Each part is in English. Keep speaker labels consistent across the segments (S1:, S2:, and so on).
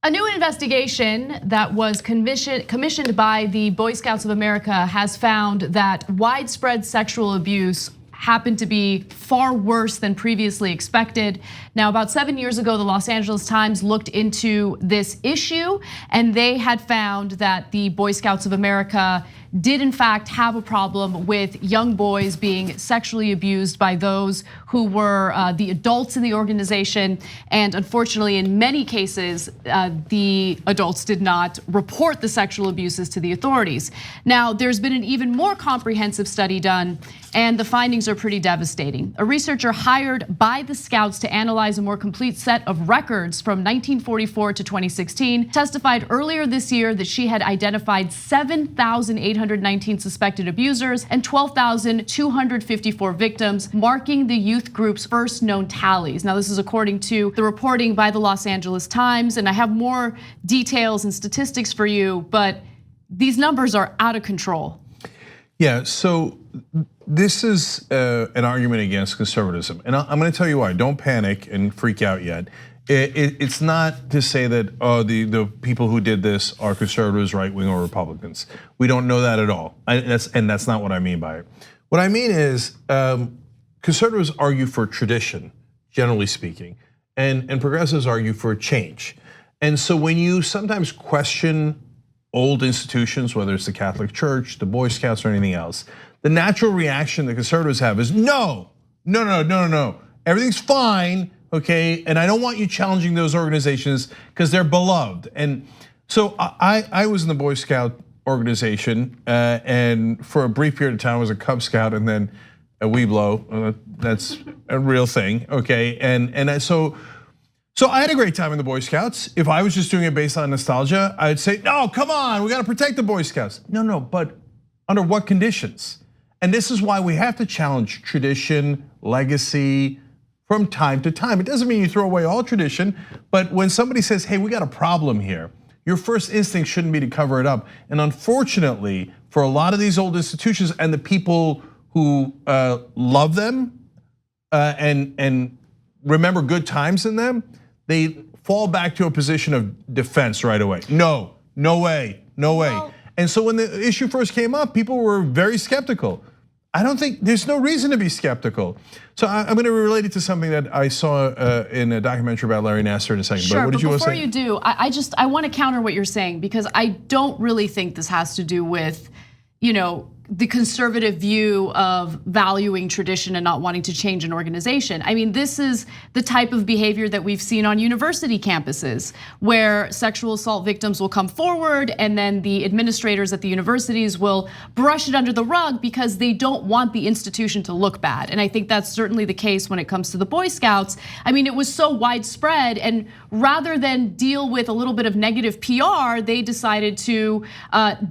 S1: A new investigation that was commissioned by the Boy Scouts of America has found that widespread sexual abuse happened to be far worse than previously expected. Now, about 7 years ago, the Los Angeles Times looked into this issue, and they had found that the Boy Scouts of America did in fact have a problem with young boys being sexually abused by those who were the adults in the organization. And unfortunately, in many cases, the adults did not report the sexual abuses to the authorities. Now, there's been an even more comprehensive study done, and the findings are pretty devastating. A researcher hired by the Scouts to analyze a more complete set of records from 1944 to 2016 testified earlier this year that she had identified 7,819 suspected abusers and 12,254 victims, marking the youth group's first known tallies. Now, this is according to the reporting by the Los Angeles Times, and I have more details and statistics for you, but these numbers are out of control.
S2: Yeah, so this is an argument against conservatism, and I'm going to tell you why. Don't panic and freak out yet. It's not to say that the people who did this are conservatives, right wing, or Republicans. We don't know that at all, and that's not what I mean by it. What I mean is conservatives argue for tradition, generally speaking, and progressives argue for change. And so when you sometimes question old institutions, whether it's the Catholic Church, the Boy Scouts, or anything else, the natural reaction the conservatives have is no, everything's fine, okay? And I don't want you challenging those organizations because they're beloved. And so I was in the Boy Scout organization, and for a brief period of time I was a Cub Scout and then a Weeblo. That's a real thing, okay? And so I had a great time in the Boy Scouts. If I was just doing it based on nostalgia, I'd say, no, come on, we got to protect the Boy Scouts. No, but under what conditions? And this is why we have to challenge tradition, legacy from time to time. It doesn't mean you throw away all tradition, but when somebody says, hey, we got a problem here, your first instinct shouldn't be to cover it up. And unfortunately, for a lot of these old institutions and the people who love them and remember good times in them, they fall back to a position of defense right away. No way. Well, and so when the issue first came up, people were very skeptical. I don't think there's no reason to be skeptical. So I'm going to relate it to something that I saw in a documentary about Larry Nassar in a second.
S1: Sure,
S2: but what did you want to say?
S1: Before you do, I want to counter what you're saying because I don't really think this has to do with, the conservative view of valuing tradition and not wanting to change an organization. I mean, this is the type of behavior that we've seen on university campuses where sexual assault victims will come forward and then the administrators at the universities will brush it under the rug because they don't want the institution to look bad. And I think that's certainly the case when it comes to the Boy Scouts. I mean, it was so widespread, and rather than deal with a little bit of negative PR, they decided to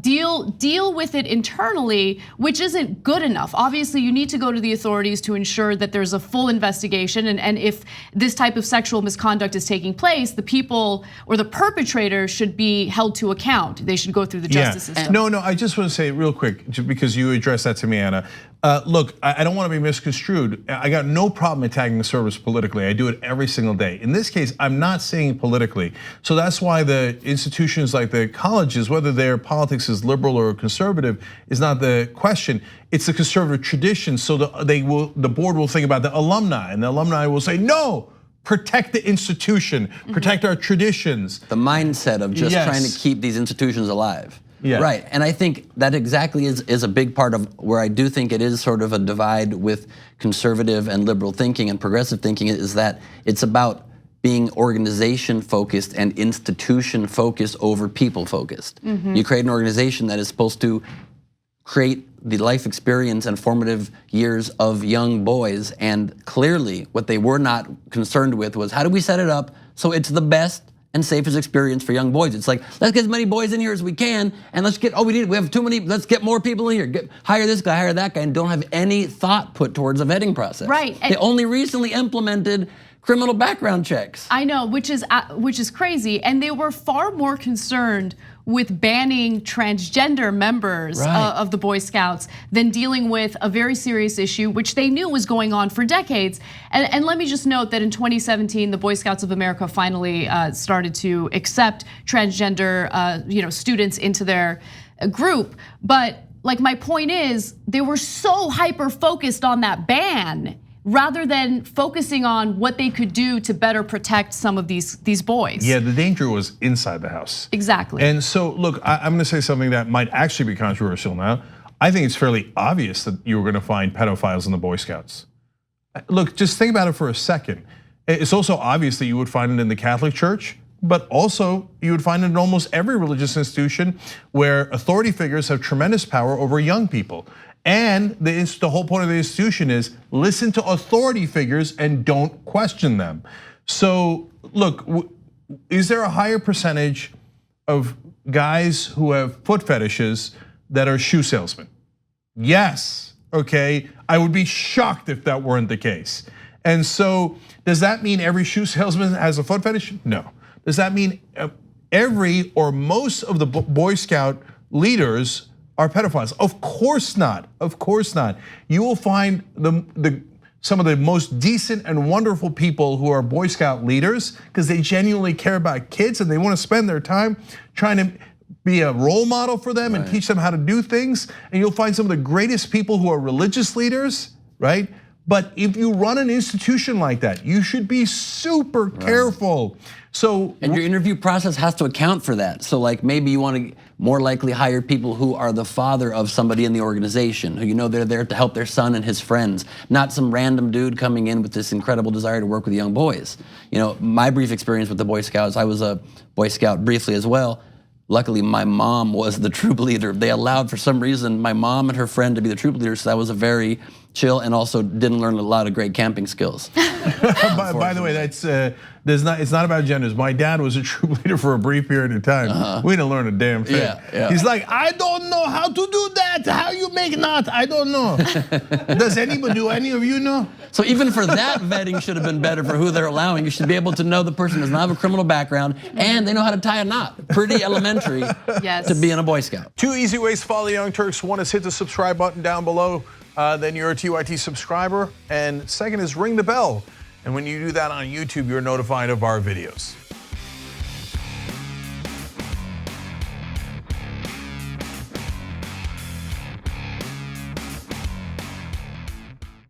S1: deal with it internally, which isn't good enough. Obviously, you need to go to the authorities to ensure that there's a full investigation, and if this type of sexual misconduct is taking place, the people or the perpetrator should be held to account. They should go through the justice system.
S2: No, I just want to say real quick, because you addressed that to me, Anna. Look, I don't want to be misconstrued. I got no problem attacking conservatives politically. I do it every single day. In this case, I'm not saying politically. So that's why the institutions like the colleges, whether their politics is liberal or conservative, is not the question. It's the conservative tradition. So the board will think about the alumni, and the alumni will say, no, protect the institution, protect our traditions.
S3: The mindset of just trying to keep these institutions alive.
S2: Yeah.
S3: Right, and I think that exactly is a big part of where I do think it is sort of a divide with conservative and liberal thinking and progressive thinking, is that it's about being organization focused and institution focused over people focused. You create an organization that is supposed to create the life experience and formative years of young boys, and clearly what they were not concerned with was how do we set it up so it's the best and safest experience for young boys. It's like, let's get as many boys in here as we can, and let's get, we have too many, let's get more people in here. Hire this guy, hire that guy, and don't have any thought put towards a vetting process.
S1: Right.
S3: They only recently implemented criminal background checks.
S1: I know, which is crazy, and they were far more concerned with banning transgender members of the Boy Scouts than dealing with a very serious issue, which they knew was going on for decades. And let me just note that in 2017, the Boy Scouts of America finally started to accept transgender students into their group. But like my point is, they were so hyper focused on that ban rather than focusing on what they could do to better protect some of these boys.
S2: Yeah, the danger was inside the house.
S1: Exactly.
S2: And so, look, I'm gonna say something that might actually be controversial now. I think it's fairly obvious that you were gonna find pedophiles in the Boy Scouts. Look, just think about it for a second. It's also obvious that you would find it in the Catholic Church, but also you would find it in almost every religious institution where authority figures have tremendous power over young people. And the whole point of the institution is listen to authority figures and don't question them. So look, is there a higher percentage of guys who have foot fetishes that are shoe salesmen? Yes, okay. I would be shocked if that weren't the case. And so does that mean every shoe salesman has a foot fetish? No. Does that mean every or most of the Boy Scout leaders are pedophiles? Of course not. Of course not. You will find some of the most decent and wonderful people who are Boy Scout leaders because they genuinely care about kids and they want to spend their time trying to be a role model for them and teach them how to do things. And you'll find some of the greatest people who are religious leaders, right? But if you run an institution like that, you should be super careful. So,
S3: and your interview process has to account for that. So like maybe you want to more likely hire people who are the father of somebody in the organization, who you know they're there to help their son and his friends, not some random dude coming in with this incredible desire to work with young boys. You know, my brief experience with the Boy Scouts, I was a Boy Scout briefly as well. Luckily, my mom was the troop leader. They allowed, for some reason, my mom and her friend to be the troop leader, so that was a very chill and also didn't learn a lot of great camping skills.
S2: By the way, it's not about genders. My dad was a troop leader for a brief period of time. We didn't learn a damn thing.
S3: Yeah.
S2: He's like, I don't know how to do that. How you make knot? I don't know. Does anybody? Do any of you know?
S3: So even for that, vetting should have been better for who they're allowing. You should be able to know the person does not have a criminal background and they know how to tie a knot. Pretty elementary to be in a Boy Scout.
S2: 2 easy ways to follow the Young Turks. One is hit the subscribe button down below. Then you're a TYT subscriber. And second is ring the bell. And when you do that on YouTube, you're notified of our videos.